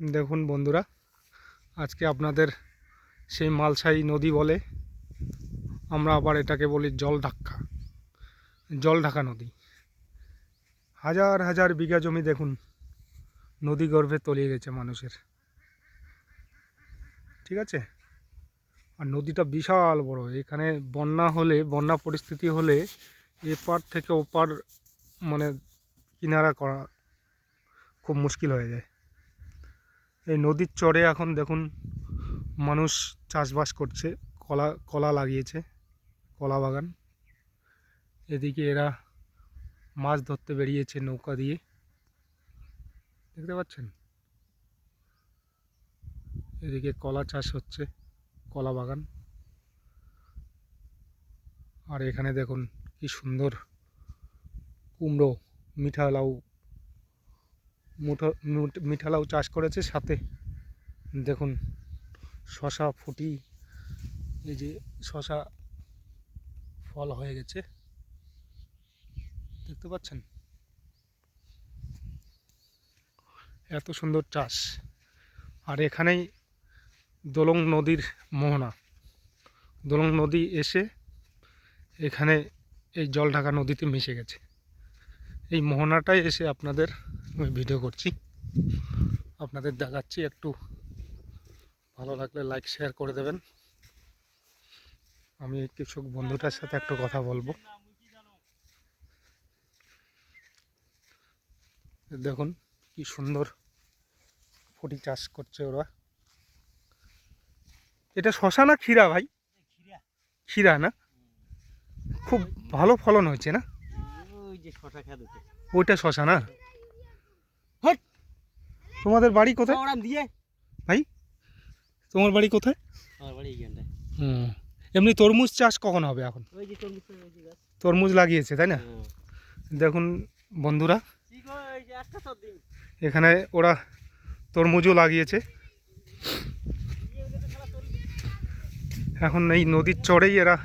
দেখুন বন্ধুরা, আজকে আপনাদের সেই মালসাই নদী বলে, আমরা আবার এটাকে বলি জলঢাকা নদী। হাজার হাজার বিঘা জমি দেখুন নদী গর্ভে তলিয়ে গেছে মানুষের, ঠিক আছে। আর নদীটা বিশাল বড়। এখানে বন্যা পরিস্থিতি হলে এপার থেকে ওপার মানে কিনারা করা খুব মুশকিল হয়ে যায়। এই নদীর চরে এখন দেখুন মানুষ চাষবাস করছে, কলা লাগিয়েছে, কলা বাগান। এদিকে এরা মাছ ধরতে বেরিয়েছে নৌকা দিয়ে, দেখতে পাচ্ছেন। এদিকে কলা চাষ হচ্ছে, কলা বাগান। আর এখানে দেখুন কি সুন্দর কুমড়ো, মিঠা লাউ চাষ করেছে। সাথে দেখুন শশা ফুটি, এই যে শশা ফল হয়ে গেছে, দেখতে পাচ্ছেন। এত সুন্দর চাষ। আর এখানেই দোলং নদীর মোহনা, দোলং নদী এসে এখানে এই জলঢাকা নদীতে মিশে গেছে। এই মোহনাটাই এসে আপনাদের আমি ভিডিও করছি, আপনাদের দেখাচ্ছি। একটু ভালো লাগলে লাইক শেয়ার করে দেবেন। আমি এই কৃষক বন্ধুটার সাথে একটু কথা বলবো। দেখুন কি সুন্দর ফুটি চাষ করছে ওরা। এটা শশা না ক্ষীরা ভাই? ক্ষীরা না? খুব ভালো ফলন হয়েছে না? ওইটা শশা না? তোমাদের বাড়ি কোথায় ভাই? তোমার বাড়ি কোথায়? এমনি তরমুজ চাষ কখন হবে? এখন তরমুজ লাগিয়েছে তাই না? দেখুন বন্ধুরা, এখানে ওরা তরমুজও লাগিয়েছে। এখন এই নদীর চরেই এরা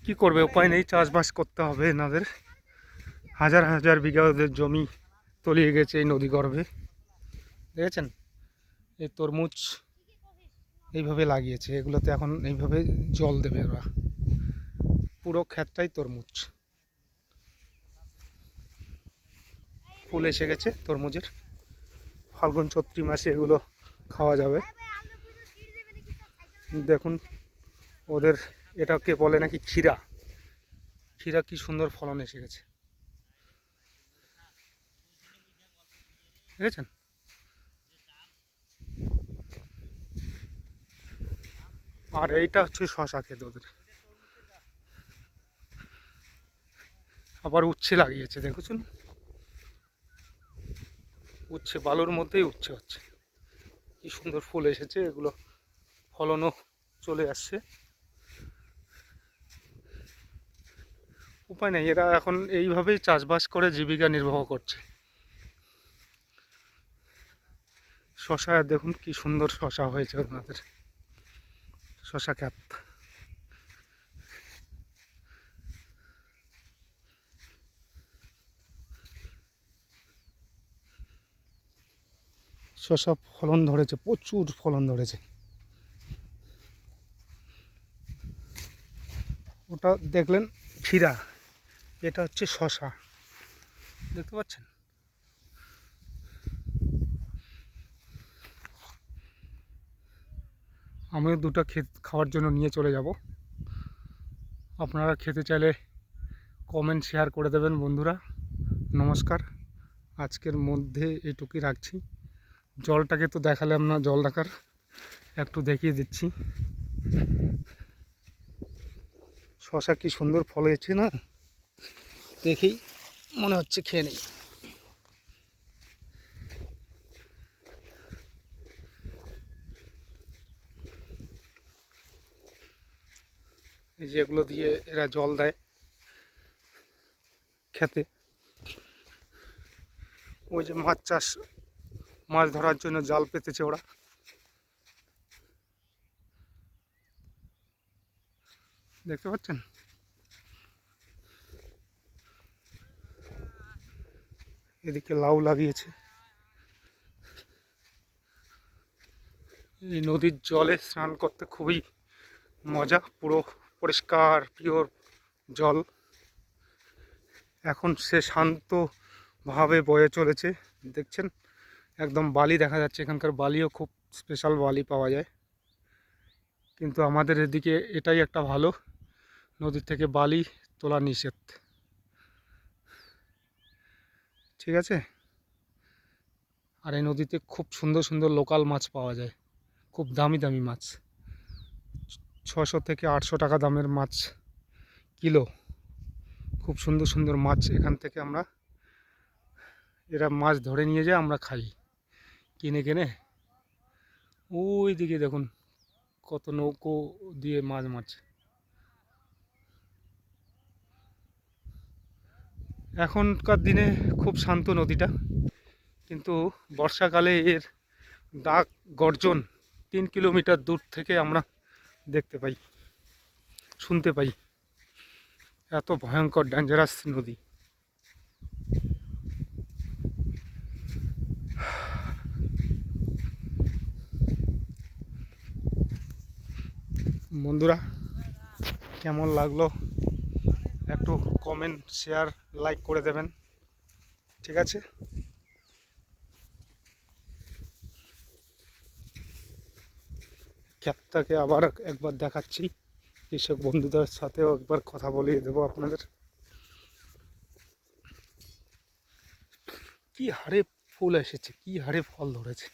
কি করবে, উপায় নেই, চাষবাস করতে হবে এনাদের। হাজার হাজার বিঘা ওদের জমি তলিয়ে গেছে এই নদী গর্ভে, দেখেছেন। এই তরমুজ এইভাবে লাগিয়েছে, এগুলোতে এখন এইভাবে জল দেবে ওরা। পুরো ক্ষেতটাই তরমুজ, ফুল এসে গেছে তরমুজের। ফাল্গুন চৈত্র মাসে এগুলো খাওয়া যাবে। দেখুন ওদের এটাকে বলে নাকি ক্ষীরা। ক্ষীরা কি সুন্দর ফলন এসে গেছে, দেখেছেন। আর এইটা হচ্ছে শশা ক্ষেত ওদের। আবার উচ্ছে লাগিয়েছে, দেখুন উচ্ছে বালুর মধ্যেই উচ্ছে হচ্ছে। কি সুন্দর ফুল এসেছে, এগুলো ফলনও চলে আসছে। উপায় নেই, এরা এখন এইভাবেই চাষবাস করে জীবিকা নির্বাহ করছে। শশা দেখুন কি সুন্দর শশা হয়েছে ওনাদের, শশা ক্ষেত। শশা ফলন ধরেছে, প্রচুর ফলন ধরেছে। ওটা দেখলেন ক্ষীরা, এটা হচ্ছে শশা, দেখতে পাচ্ছেন। আমিও দুটো খাওয়ার জন্য নিয়ে চলে যাব। আপনারা খেতে চাইলে কমেন্ট শেয়ার করে দেবেন বন্ধুরা। নমস্কার, আজকের মধ্যে এইটুকুই রাখছি। জলটাকে তো দেখালাম না, জল রাখার একটু দেখিয়ে দিচ্ছি। শশা কি সুন্দর ফল হয়েছে না, দেখেই মনে হচ্ছে খেয়ে নেই। এই যে এগুলো দিয়ে এরা জল দেয় খেতে। ওই যে মাছ ধরার জন্য জাল পেতেছে ওরা, দেখতে পাচ্ছেন। এদিকে লাউ লাগিয়েছে। এই নদীর জলে স্নান করতে খুবই মজা, পুরো পরিষ্কার পিওর জল। এখন সে শান্তভাবে বয়ে চলেছে, দেখছেন একদম বালি দেখা যাচ্ছে। এখানকার বালিও খুব স্পেশাল বালি পাওয়া যায়, কিন্তু আমাদের এদিকে এটাই একটা ভালো, নদীর থেকে বালি তোলা নিষেধ। ঠিক আছে। আর এই নদীতে খুব সুন্দর সুন্দর লোকাল মাছ পাওয়া যায়, খুব দামি দামি মাছ, 600 থেকে 800 টাকা দামের মাছ কিলো। খুব সুন্দর সুন্দর মাছ এখান থেকে আমরা, এরা মাছ ধরে নিয়ে যায়, আমরা খাই কিনে কিনে। ওই দিকে দেখুন কত নৌকো দিয়ে মাছ মারছে। এখনকার দিনে খুব শান্ত নদীটা, কিন্তু বর্ষাকালে এর ডাক গর্জন 3 কিলোমিটার দূর থেকে আমরা দেখতে পাই, শুনতে পাই। এত ভয়ঙ্কর ডেঞ্জারাস নদী। বন্ধুরা, কেমন লাগলো একটু কমেন্ট, শেয়ার, লাইক করে দেবেন। ঠিক আছে। ক্ষেতটাকে আবার একবার দেখাচ্ছি, কৃষক বন্ধুদের সাথেও একবার কথা বলিয়ে দেবো আপনাদের। কি হারে ফুল এসেছে, কি হারে ফল ধরেছে।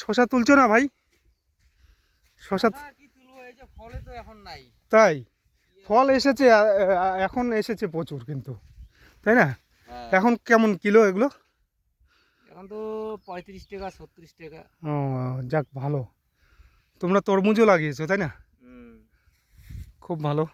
শশা তুলছো না ভাই? শশা কি তুলবো, এই যে ফলে তো এখন নাই। তাই? ফল এসেছে, এখন এসেছে প্রচুর কিন্তু, তাই না? হ্যাঁ, এখন কেমন কিলো এগুলো? এখন তো 35 টাকা 36 টাকা। ও, যাক ভালো। তোমরা তরমুজও লাগিয়েছো তাই না? হুম। খুব ভালো।